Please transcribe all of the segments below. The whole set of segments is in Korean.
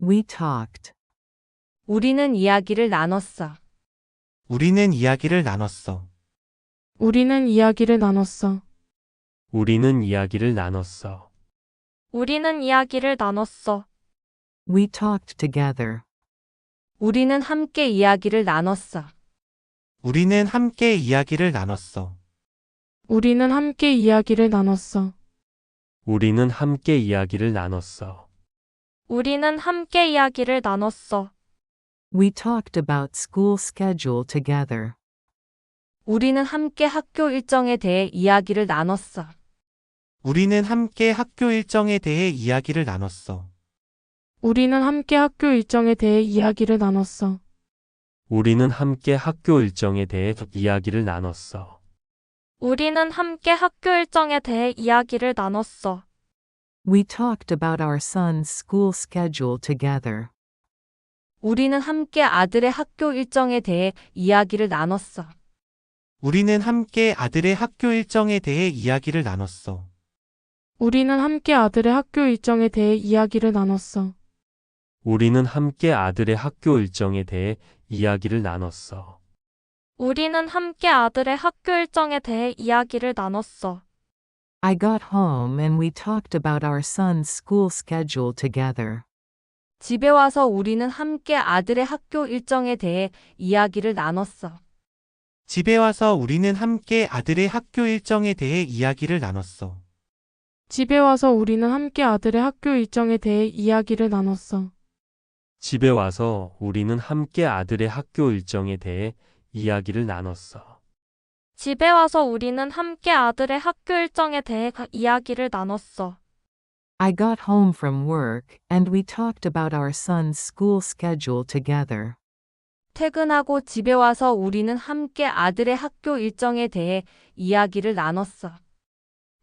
We talked. 우리는 이야기를 나눴어. 우리는 이야기를 나눴어. 우리는 이야기를 나눴어. 우리는 이야기를 나눴어. 우리는 이야기를 나눴어. We talked together. 우리는 함께 이야기를 나눴어. 우리는 함께 이야기를 나눴어. 우리는 함께 이야기를 나눴어. 우리는 함께 이야기를 나눴어. 우리는 함께 이야기를 나눴어. We talked about school schedule together. 우리는 함께 학교 일정에 대해 이야기를 나눴어. 우리는 함께 학교 일정에 대해 이야기를 나눴어. 우리는 함께 학교 일정에 대해 이야기를 나눴어. 우리는 함께 학교 일정에 대해 이야기를 나눴어. 우리는 함께 학교 일정에 대해 이야기를 나눴어. We talked about our son's school schedule together. 우리는 함께 아들의 학교 일정에 대해 이야기를 나눴어. 우리는 함께 아들의 학교 일정에 대해 이야기를 나눴어. 우리는 함께 아들의 학교 일정에 대해 이야기를 나눴어. 우리는 함께 아들의 학교 일정에 대해 이야기를 나눴어. 우리는 함께 아들의 학교 일정에 대해 이야기를 나눴어. I got home and we talked about our son's school schedule together. 집에 와서 우리는 함께 아들의 학교 일정에 대해 이야기를 나눴어. 집에 와서 우리는 함께 아들의 학교 일정에 대해 이야기를 나눴어. 집에 와서 우리는 함께 아들의 학교 일정에 대해 이야기를 나눴어. 집에 와서 우리는 함께 아들의 학교 일정에 대해 이야기를 나눴어. 집에 와서 우리는 함께 아들의 학교 일정에 대해 이야기를 나눴어. I got home from work and we talked about our son's school schedule together. 퇴근하고 집에 와서 우리는 함께 아들의 학교 일정에 대해 이야기를 나눴어.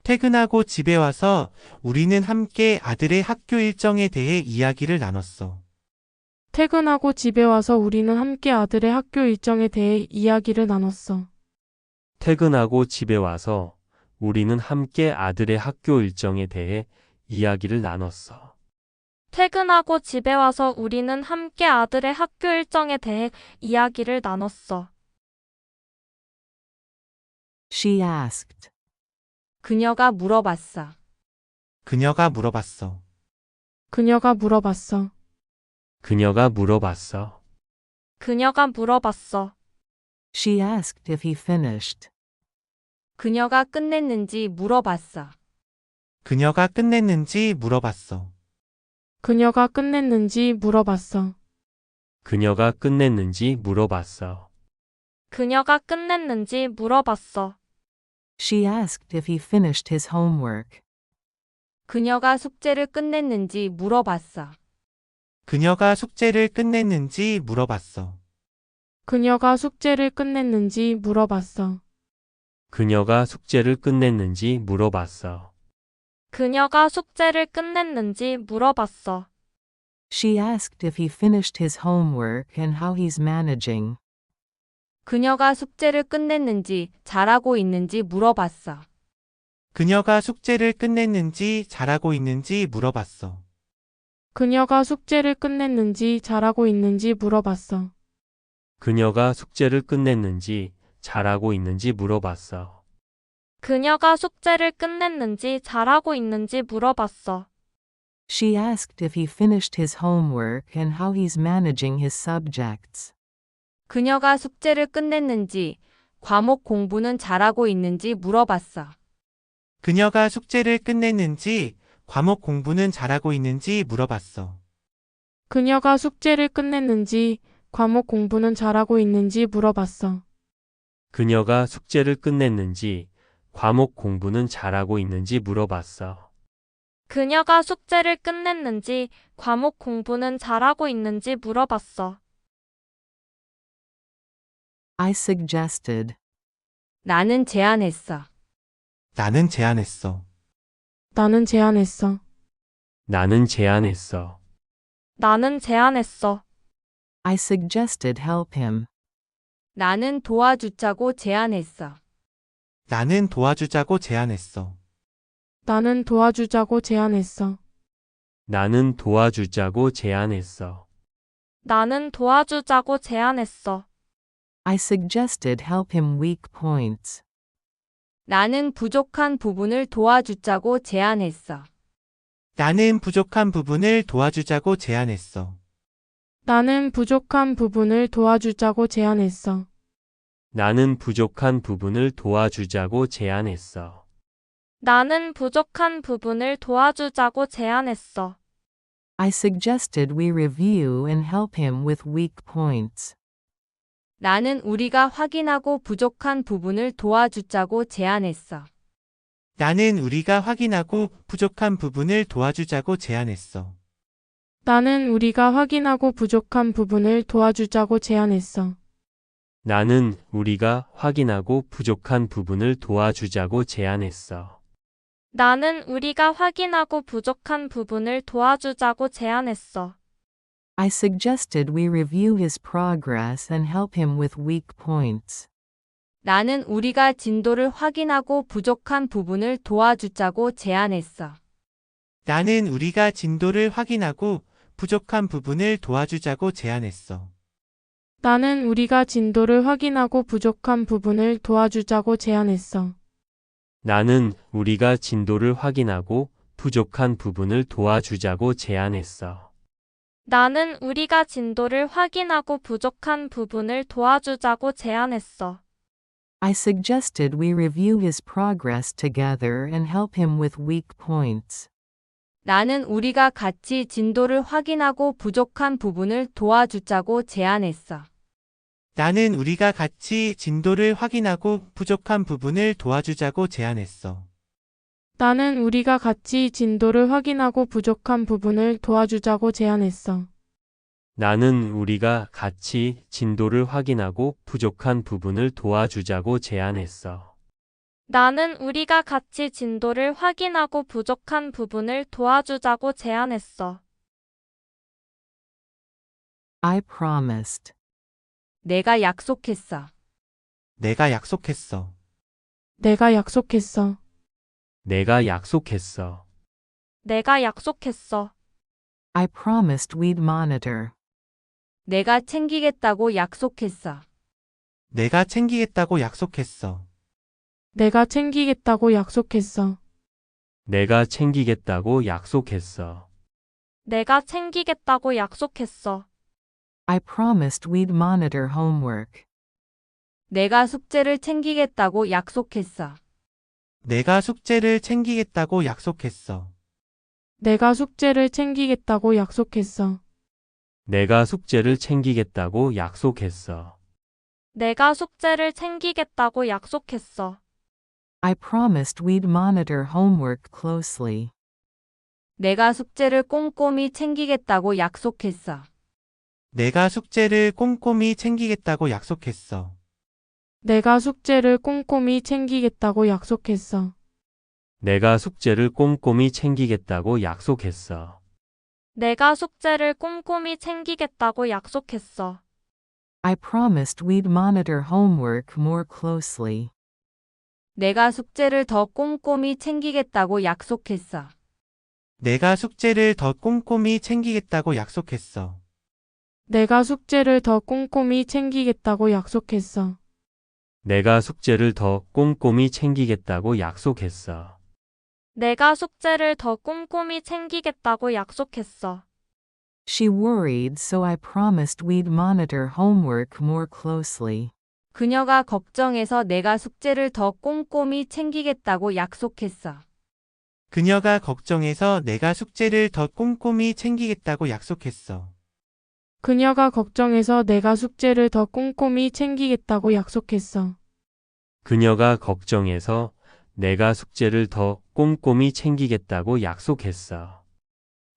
퇴근하고 집에 와서 우리는 함께 아들의 학교 일정에 대해 이야기를 나눴어. 퇴근하고 집에 와서 우리는 함께 아들의 학교 일정에 대해 이야기를 나눴어. 퇴근하고 집에 와서 우리는 함께 아들의 학교 일정에 대해 이야기를 나눴어. 퇴근하고 집에 와서 우리는 함께 아들의 학교 일정에 대해 이야기를 나눴어. She asked. 그녀가 물어봤어. 그녀가 물어봤어. 그녀가 물어봤어. 그녀가 물어봤어. 그녀가 물어봤어. She asked if he finished. 그녀가 끝냈는지 물어봤어. 그녀가 끝냈는지 물어봤어. 그녀가 끝냈는지 물어봤어. 그녀가 끝냈는지 물어봤어. 그녀가 끝냈는지 물어봤어. She asked if he finished his homework. 그녀가 숙제를 끝냈는지 물어봤어. 그녀가 숙제를 끝냈는지 물어봤어. 그녀가 숙제를 끝냈는지 물어봤어. 그녀가 숙제를 끝냈는지 물어봤어. 그녀가 숙제를 끝냈는지 물어봤어. She asked if he finished his homework and how he's managing. 그녀가 숙제를 끝냈는지 잘하고 있는지 물어봤어. 그녀가 숙제를 끝냈는지 잘하고 있는지 물어봤어. 그녀가 숙제를 끝냈는지 잘하고 있는지 물어봤어. 그녀가 숙제를 끝냈는지 잘하고 있는지 물어봤어. 그녀가 숙제를 끝냈는지 잘하고 있는지 물어봤어. She asked if he finished his homework and how he's managing his subjects. 그녀가 숙제를 끝냈는지 과목 공부는 잘하고 있는지 물어봤어. 그녀가 숙제를 끝냈는지 과목 공부는 잘하고 있는지 물어봤어. 그녀가 숙제를 끝냈는지 과목 공부는 잘하고 있는지 물어봤어. 그녀가 숙제를 끝냈는지 과목 공부는 잘하고 있는지 물어봤어. 그녀가 숙제를 끝냈는지 과목 공부는 잘하고 있는지 물어봤어. I suggested. 나는 제안했어. 나는 제안했어. 나는 제안했어. 나는 제안했어. 나는 제안했어. I suggested help him. 나는 도와주자고 제안했어. 나는 도와주자고 제안했어. 나는 도와주자고 제안했어. 나는 도와주자고 제안했어. 나는 도와주자고 제안했어. I suggested help him weak points. 나는 부족한 부분을 도와주자고 제안했어. 나는 부족한 부분을 도와주자고 제안했어. 나는 부족한 부분을 도와주자고 제안했어. 나는 부족한 부분을 도와주자고 제안했어. 나는 부족한 부분을 도와주자고 제안했어. I suggested we review and help him with weak points. 나는 우리가 확인하고 부족한 부분을 도와주자고 제안했어. 나는 우리가 확인하고 부족한 부분을 도와주자고 제안했어. 나는 우리가 확인하고 부족한 부분을 도와주자고 제안했어. 나는 우리가 확인하고 부족한 부분을 도와주자고 제안했어. 나는 우리가 확인하고 부족한 부분을 도와주자고 제안했어. I suggested we review his progress and help him with weak points. 나는 우리가 진도를 확인하고 부족한 부분을 도와주자고 제안했어. 나는 우리가 진도를 확인하고 부족한 부분을 도와주자고 제안했어. 나는 우리가 진도를 확인하고 부족한 부분을 도와주자고 제안했어. 나는 우리가 진도를 확인하고 부족한 부분을 도와주자고 제안했어. 나는 우리가 진도를 확인하고 부족한 부분을 도와주자고 제안했어. I suggested we review his progress together and help him with weak points. 나는 우리가 같이 진도를 확인하고 부족한 부분을 도와주자고 제안했어. 나는 우리가 같이 진도를 확인하고 부족한 부분을 도와주자고 제안했어. 나는 우리가 같이 진도를 확인하고 부족한 부분을 도와주자고 제안했어. 나는 우리가 같이 진도를 확인하고 부족한 부분을 도와주자고 제안했어. 나는 우리가 같이 진도를 확인하고 부족한 부분을 도와주자고 제안했어. I promised. 내가 약속했어. 내가 약속했어. 내가 약속했어. 내가 약속했어. 내가 약속했어. I promised we'd monitor. 내가 챙기겠다고 약속했어. 내가 챙기겠다고 약속했어. 내가 챙기겠다고 약속했어. 내가 챙기겠다고 약속했어. 내가 챙기겠다고 약속했어. I promised we'd monitor homework. 내가 숙제를 챙기겠다고 약속했어. 내가 숙제를 챙기겠다고 약속했어. 내가 숙제를 챙기겠다고 약속했어. 내가 숙제를 챙기겠다고 약속했어. 내가 숙제를 챙기겠다고 약속했어. I promised we'd monitor homework closely. 내가 숙제를 꼼꼼히 챙기겠다고 약속했어. 내가 숙제를 꼼꼼히 챙기겠다고 약속했어. 내가 숙제를 꼼꼼히 챙기겠다고 약속했어. 내가 숙제를 꼼꼼히 챙기겠다고 약속했어. 내가 숙제를 꼼꼼히 챙기겠다고 약속했어. I promised we'd monitor homework more closely. 내가 숙제를 더 꼼꼼히 챙기겠다고 약속했어. 내가 숙제를 더 꼼꼼히 챙기겠다고 약속했어. 내가 숙제를 더 꼼꼼히 챙기겠다고 약속했어. 내가 숙제를 더 꼼꼼히 챙기겠다고 약속했어. 내가 숙제를 더 꼼꼼히 챙기겠다고 약속했어. She worried, so I promised we'd monitor homework more closely. 그녀가 걱정해서 내가 숙제를 더 꼼꼼히 챙기겠다고 약속했어. 그녀가 걱정해서 내가 숙제를 더 꼼꼼히 챙기겠다고 약속했어. 그녀가 걱정해서 내가 숙제를 더 꼼꼼히 챙기겠다고 약속했어. 그녀가 걱정해서 내가 숙제를 더 꼼꼼히 챙기겠다고 약속했어.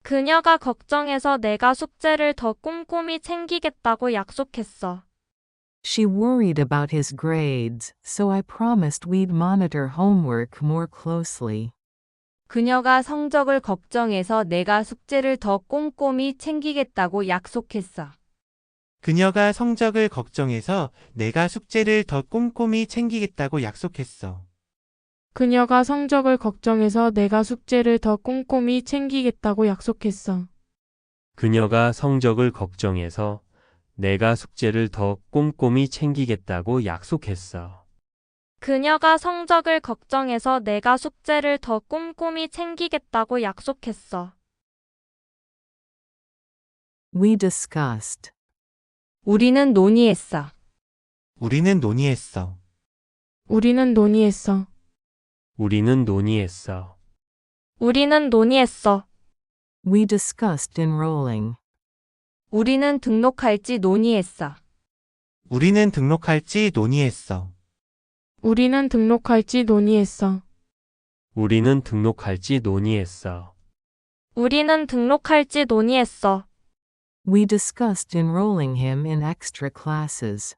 그녀가 걱정해서 내가 숙제를 더 꼼꼼히 챙기겠다고 약속했어. She worried about his grades, so I promised we'd monitor homework more closely. 그녀가 성적을 걱정해서 내가 숙제를 더 꼼꼼히 챙기겠다고 약속했어. 그녀가 성적을 걱정해서 내가 숙제를 더 꼼꼼히 챙기겠다고 약속했어. 그녀가 성적을 걱정해서 내가 숙제를 더 꼼꼼히 챙기겠다고 약속했어. 그녀가 성적을 걱정해서 내가 숙제를 더 꼼꼼히 챙기겠다고 약속했어. 그녀가 성적을 걱정해서 내가 숙제를 더 꼼꼼히 챙기겠다고 약속했어. We discussed. 우리는 논의했어. 우리는 논의했어. 우리는 논의했어. 우리는 논의했어. 우리는 논의했어. We discussed enrolling. 우리는 등록할지 논의했어. 우리는 등록할지 논의했어. 우리는 등록할지 논의했어. 우리는 등록할지 논의했어. 우리는 등록할지 논의했어. We discussed enrolling him in extra classes.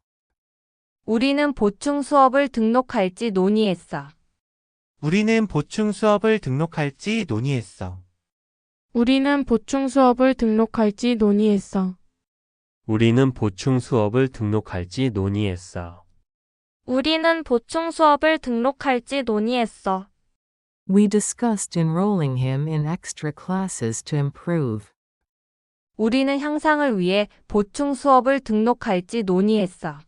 우리는 보충 수업을 등록할지 논의했어. 우리는 보충 수업을 등록할지 논의했어. 우리는 보충 수업을 등록할지 논의했어. 우리는 보충 수업을 등록할지 논의했어. 우리는 보충 수업을 등록할지 논의했어. We discussed enrolling him in extra classes to improve. 우리는 향상을 위해 보충 수업을 등록할지 논의했어.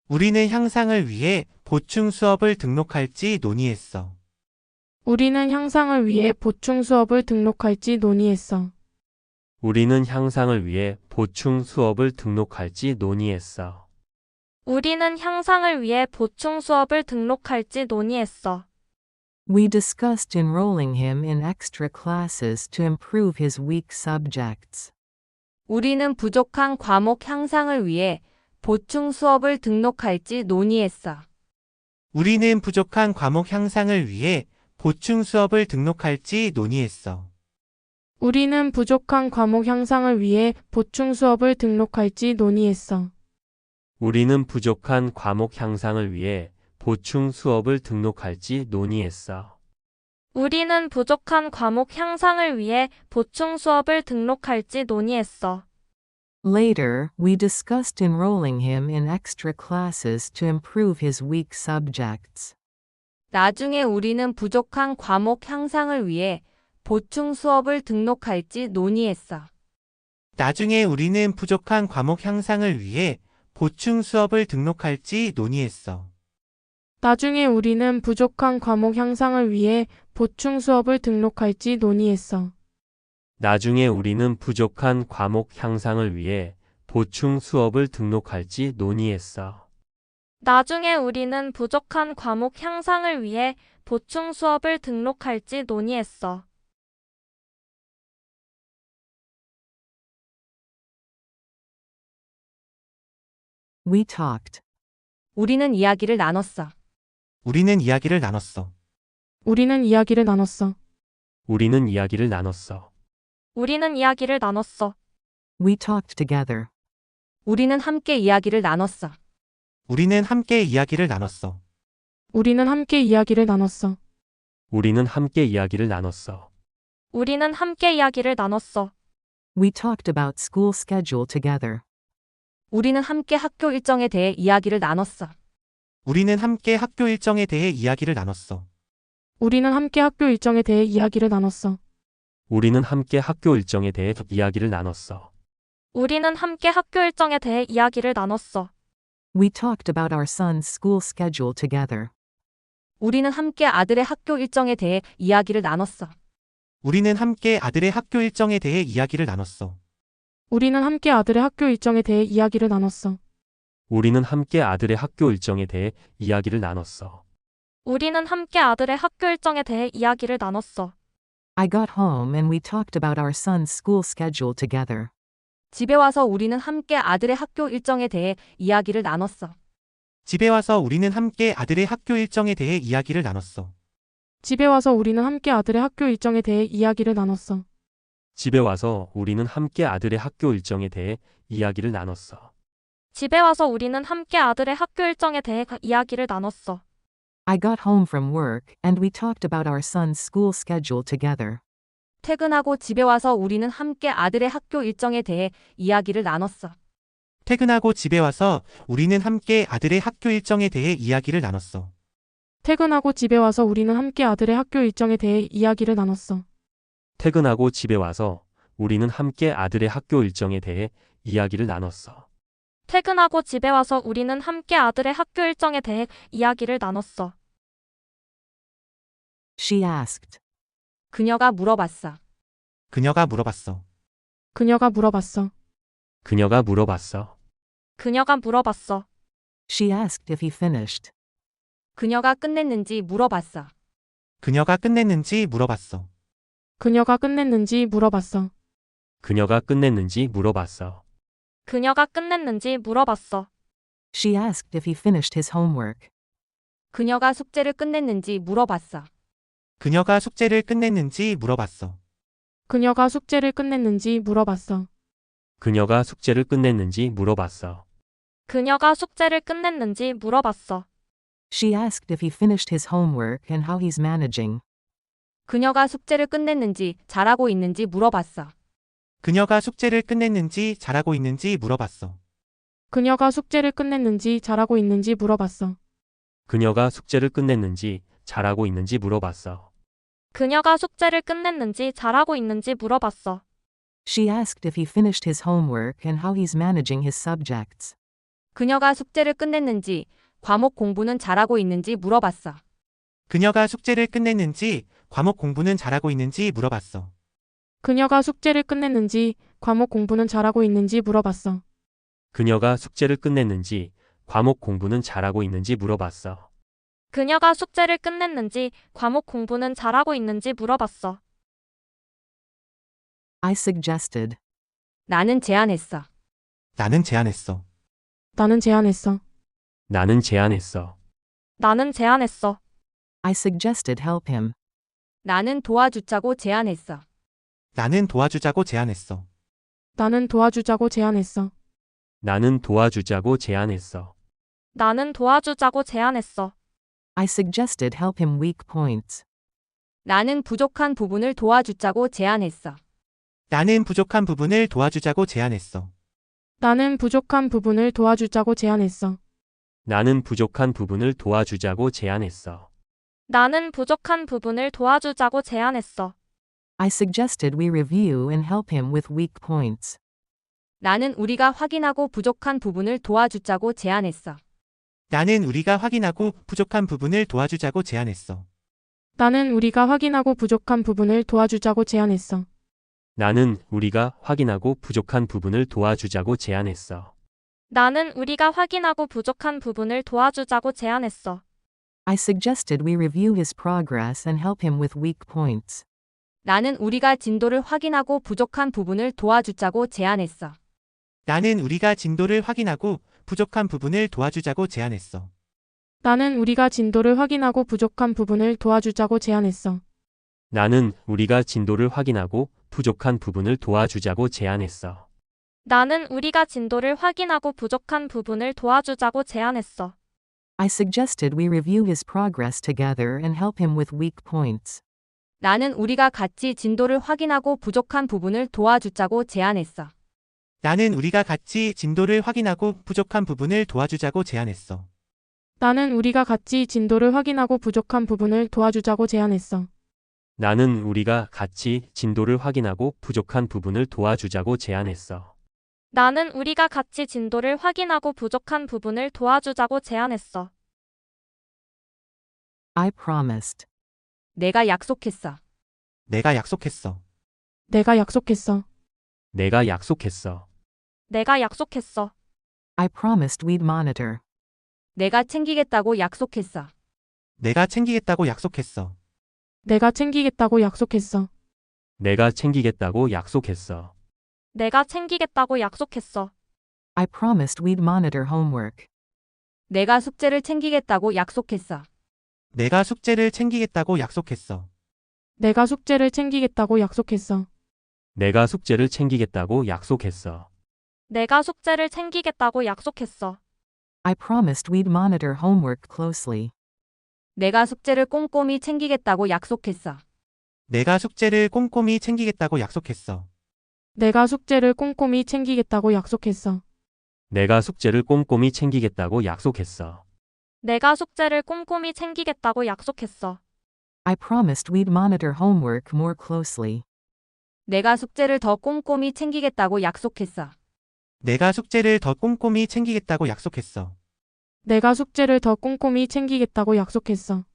우리는 향상을 위해 보충 수업을 등록할지 논의했어. 우리는 향상을 위해 보충 수업을 등록할지 논의했어. 우리는 향상을 위해 보충 수업을 등록할지 논의했어. 우리는 향상을 위해 보충 수업을 등록할지 논의했어. We discussed enrolling him in extra classes to improve his weak subjects. 우리는 부족한 과목 향상을 위해 보충 수업을 등록할지 논의했어. 우리는 부족한 과목 향상을 위해 보충 수업을 등록할지 논의했어. 우리는 부족한 과목 향상을 위해 보충 수업을 등록할지 논의했어. 우리는 부족한 과목 향상을 위해 보충 수업을 등록할지 논의했어. 우리는 부족한 과목 향상을 위해 보충 수업을 등록할지 논의했어. Later, we discussed enrolling him in extra classes to improve his weak subjects. 나중에 우리는 부족한 과목 향상을 위해 보충 수업을 등록할지 논의했어. 나중에 우리는 부족한 과목 향상을 위해 보충 수업을 등록할지 논의했어. 나중에 우리는 부족한 과목 향상을 위해 보충 수업을 등록할지 논의했어. 나중에 우리는 부족한 과목 향상을 위해 보충 수업을 등록할지 논의했어. 나중에 우리는 부족한 과목 향상을 위해 보충 수업을 등록할지 논의했어. We talked. 우리는 이야기를 나눴어. 우리는 이야기를 나눴어. 우리는 이야기를 나눴어. 우리는 이야기를 나눴어. 우리는 이야기를 나눴어. We talked together. 우리는 함께 이야기를 나눴어. 우리는 함께 이야기를 나눴어. 우리는 함께 이야기를 나눴어. 우리는 함께 이야기를 나눴어. 우리는 함께 이야기를 나눴어. We talked about school schedule together. 우리는 함께 학교 일정에 대해 이야기를 나눴어. 우리는 함께 학교 일정에 대해 이야기를 나눴어. 우리는 함께 학교 일정에 대해 이야기를 나눴어. 우리는 함께 학교 일정에 대해 이야기를 나눴어. 우리는 함께 학교 일정에 대해 이야기를 나눴어. We talked about our son's school schedule together. 우리는 함께 아들의 학교 일정에 대해 이야기를 나눴어. 우리는 함께 아들의 학교 일정에 대해 이야기를 나눴어. 우리는 함께 아들의 학교 일정에 대해 이야기를 나눴어. 우리는 함께 아들의 학교 일정에 대해 이야기를 나눴어. 우리는 함께 아들의 학교 일정에 대해 이야기를 나눴어. I got home and we talked about our son's school schedule together. 집에 와서 우리는 함께 아들의 학교 일정에 대해 이야기를 나눴어. 집에 와서 우리는 함께 아들의 학교 일정에 대해 이야기를 나눴어. 집에 와서 우리는 함께 아들의 학교 일정에 대해 이야기를 나눴어. 집에 와서 우리는 함께 아들의 학교 일정에 대해 이야기를 나눴어. 집에 와서 우리는 함께 아들의 학교 일정에 대해 이야기를 나눴어. I got home from work and we talked about our son's school schedule together. 퇴근하고 집에 와서 우리는 함께 아들의 학교 일정에 대해 이야기를 나눴어. 퇴근하고 집에 와서 우리는 함께 아들의 학교 일정에 대해 이야기를 나눴어. 퇴근하고 집에 와서 우리는 함께 아들의 학교 일정에 대해 이야기를 나눴어. 퇴근하고 집에 와서 우리는 함께 아들의 학교 일정에 대해 이야기를 나눴어. 퇴근하고 집에 와서 우리는 함께 아들의 학교 일정에 대해 이야기를 나눴어. She asked. 그녀가 물어봤어. 그녀가 물어봤어. 그녀가 물어봤어. 그녀가 물어봤어. 그녀가 물어봤어. She asked if he finished. 그녀가 끝냈는지 물어봤어. 그녀가 끝냈는지 물어봤어. 그녀가 끝냈는지 물어봤어. 그녀가 끝냈는지 물어봤어. 그녀가 끝냈는지 물어봤어. She asked if he finished his homework. 그녀가 숙제를 끝냈는지 물어봤어. 그녀가 숙제를 끝냈는지 물어봤어. 그녀가 숙제를 끝냈는지 물어봤어. 그녀가 숙제를 끝냈는지 물어봤어. 그녀가 숙제를 끝냈는지 물어봤어. She asked if he finished his homework and how he's managing. 그녀가 숙제를 끝냈는지 잘하고 있는지 물어봤어. 그녀가 숙제를 끝냈는지 잘하고 있는지 물어봤어. 그녀가 숙제를 끝냈는지 잘하고 있는지 물어봤어. 그녀가 숙제를 끝냈는지 잘하고 있는지 물어봤어. 그녀가 숙제를 끝냈는지 잘하고 있는지 물어봤어. She asked if he finished his homework and how he's managing his subjects. 그녀가 숙제를 끝냈는지 과목 공부는 잘하고 있는지 물어봤어. 그녀가 숙제를 끝냈는지 과목 공부는 잘하고 있는지 물어봤어. 그녀가 숙제를 끝냈는지 과목 공부는 잘하고 있는지 물어봤어. 그녀가 숙제를 끝냈는지 과목 공부는 잘하고 있는지 물어봤어. 그녀가 숙제를 끝냈는지 과목 공부는 잘하고 있는지 물어봤어. I suggested. 나는 제안했어. 나는 제안했어. 나는 제안했어. 나는 제안했어. 나는 제안했어. I suggested help him. 나는 도와주자고 제안했어. 나는 도와주자고 제안했어. 나는 도와주자고 제안했어. 나는 도와주자고 제안했어. 나는 도와주자고 제안했어. I suggested help him weak points. 나는 부족한 부분을 도와주자고 제안했어. 나는 부족한 부분을 도와주자고 제안했어. 나는 부족한 부분을 도와주자고 제안했어. 나는 부족한 부분을 도와주자고 제안했어. 나는 부족한 부분을 도와주자고 제안했어. I suggested we review and help him with weak points. 나는 우리가 확인하고 부족한 부분을 도와주자고 제안했어. 나는 우리가 확인하고 부족한 부분을 도와주자고 제안했어. 나는 우리가 확인하고 부족한 부분을 도와주자고 제안했어. 나는 우리가 확인하고 부족한 부분을 도와주자고 제안했어. 나는 우리가 확인하고 부족한 부분을 도와주자고 제안했어. I suggested we review his progress and help him with weak points. 나는 우리가 진도를 확인하고 부족한 부분을 도와주자고 제안했어. 나는 우리가 진도를 확인하고 부족한 부분을 도와주자고 제안했어. 나는 우리가 진도를 확인하고 부족한 부분을 도와주자고 제안했어. 나는 우리가 진도를 확인하고 부족한 부분을 도와주자고 제안했어. 나는 우리가 진도를 확인하고 부족한 부분을 도와주자고 제안했어. I suggested we review his progress together and help him with weak points. 나는 우리가 같이 진도를 확인하고 부족한 부분을 도와주자고 제안했어. 나는 우리가 같이 진도를 확인하고 부족한 부분을 도와주자고 제안했어. 나는 우리가 같이 진도를 확인하고 부족한 부분을 도와주자고 제안했어. 나는 우리가 같이 진도를 확인하고 부족한 부분을 도와주자고 제안했어. 나는 우리가 같이 진도를 확인하고 부족한 부분을 도와주자고 제안했어. I promised. 내가 약속했어. 내가 약속했어. 내가 약속했어. 내가 약속했어. 내가 약속했어. I promised we'd monitor. 내가 챙기겠다고 약속했어. 내가 챙기겠다고 약속했어. 내가 챙기겠다고 약속했어. 내가 챙기겠다고 약속했어. 내가 챙기겠다고 약속했어. I promised we'd monitor homework. 내가 숙제를 챙기겠다고 약속했어. 내가 숙제를 챙기겠다고 약속했어. 내가 숙제를 챙기겠다고 약속했어. 내가 숙제를 챙기겠다고 약속했어. 내가 숙제를 챙기겠다고 약속했어. I promised we'd monitor homework closely. 내가 숙제를 꼼꼼히 챙기겠다고 약속했어. 내가 숙제를 꼼꼼히 챙기겠다고 약속했어. 내가 숙제를 꼼꼼히 챙기겠다고 약속했어. 내가 숙제를 꼼꼼히 챙기겠다고 약속했어. 내가 숙제를 꼼꼼히 챙기겠다고 약속했어. I promised we'd monitor homework more closely. 내가 숙제를 더 꼼꼼히 챙기겠다고 약속했어. 내가 숙제를 더 꼼꼼히 챙기겠다고 약속했어. 내가 숙제를 더 꼼꼼히 챙기겠다고 약속했어.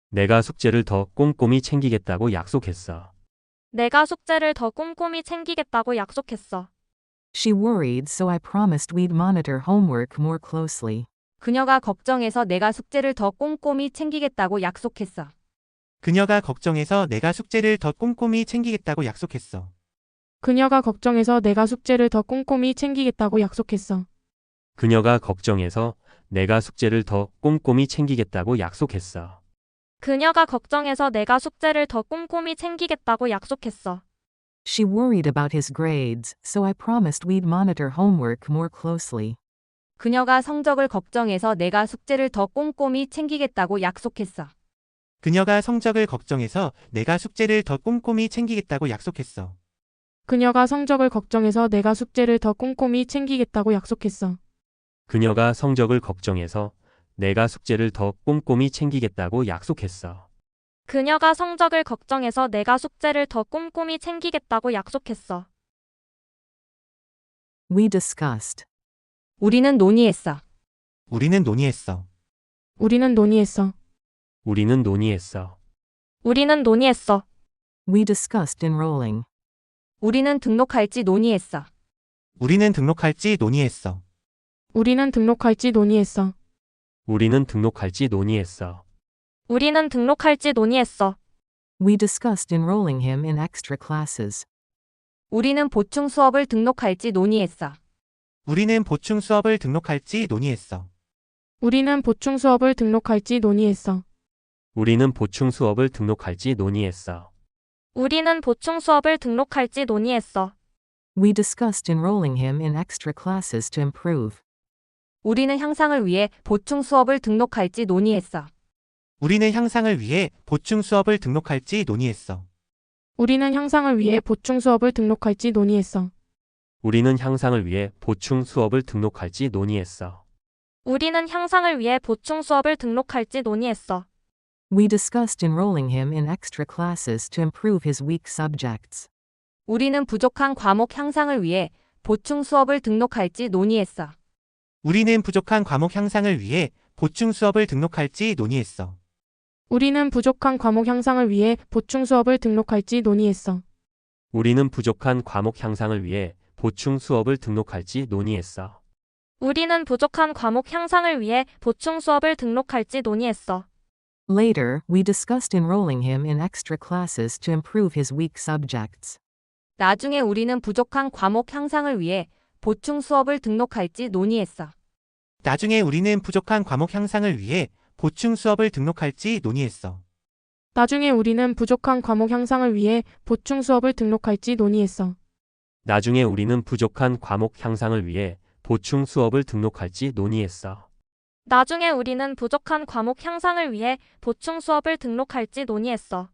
내가 숙제를 더 꼼꼼히 챙기겠다고 약속했어. 내가 숙제를 더 꼼꼼히 챙기겠다고 약속했어. She worried, so I promised we'd monitor homework more closely. 그녀가 걱정해서 내가 숙제를 더 꼼꼼히 챙기겠다고 약속했어. 그녀가 걱정해서 내가 숙제를 더 꼼꼼히 챙기겠다고 약속했어. 그녀가 걱정해서 내가 숙제를 더 꼼꼼히 챙기겠다고 약속했어. 그녀가 걱정해서 내가 숙제를 더 꼼꼼히 챙기겠다고 약속했어. 그녀가 걱정해서 내가 숙제를 더 꼼꼼히 챙기겠다고 약속했어. She worried about his grades, so I promised we'd monitor homework more closely. 그녀가 성적을 걱정해서 내가 숙제를 더 꼼꼼히 챙기겠다고 약속했어. 그녀가 성적을 걱정해서 내가 숙제를 더 꼼꼼히 챙기겠다고 약속했어. 그녀가 성적을 걱정해서 내가 숙제를 더 꼼꼼히 챙기겠다고 약속했어. 그녀가 성적을 걱정해서 내가 숙제를 더 꼼꼼히 챙기겠다고 약속했어. 그녀가 성적을 걱정해서 내가 숙제를 더 꼼꼼히 챙기겠다고 약속했어. We discussed. 우리는 논의했어. 우리는 논의했어. 우리는 논의했어. 우리는 논의했어. 우리는 논의했어. We discussed enrolling. 우리는 등록할지 논의했어. 우리는 등록할지 논의했어. 우리는 등록할지 논의했어. 우리는 등록할지 논의했어. 우리는 등록할지 논의했어. We discussed enrolling him in extra classes. 우리는 보충 수업을 등록할지 논의했어. 우리는 보충 수업을 등록할지 논의했어. 우리는 보충 수업을 등록할지 논의했어. 우리는 보충 수업을 등록할지 논의했어. 우리는 보충 수업을 등록할지 논의했어. We discussed enrolling him in extra classes to improve. 우리는 향상을 위해 보충 수업을 등록할지 논의했어. 우리는 향상을 위해 보충 수업을 등록할지 논의했어. 우리는 향상을 위해 보충 수업을 등록할지 논의했어. 우리는 향상을 위해 보충 수업을 등록할지 논의했어. 우리는 향상을 위해 보충 수업을 등록할지 논의했어. We discussed enrolling him in extra classes to improve his weak subjects. 우리는 부족한 과목 향상을 위해 보충 수업을 등록할지 논의했어. 우리는 부족한 과목 향상을 위해 보충 수업을 등록할지 논의했어. 우리는 부족한 과목 향상을 위해 보충 수업을 등록할지 논의했어. 우리는 부족한 과목 향상을 위해 보충 수업을 등록할지 논의했어. 우리는 부족한 과목 향상을 위해 보충 수업을 등록할지 논의했어. Later, we discussed enrolling him in extra classes to improve his weak subjects. 나중에 우리는 부족한 과목 향상을 위해 보충 수업을 등록할지 논의했어. 나중에 우리는 부족한 과목 향상을 위해 보충 수업을 등록할지 논의했어. 나중에 우리는 부족한 과목 향상을 위해 보충 수업을 등록할지 논의했어. 나중에 우리는 부족한 과목 향상을 위해 보충 수업을 등록할지 논의했어. 나중에 우리는 부족한 과목 향상을 위해 보충 수업을 등록할지 논의했어.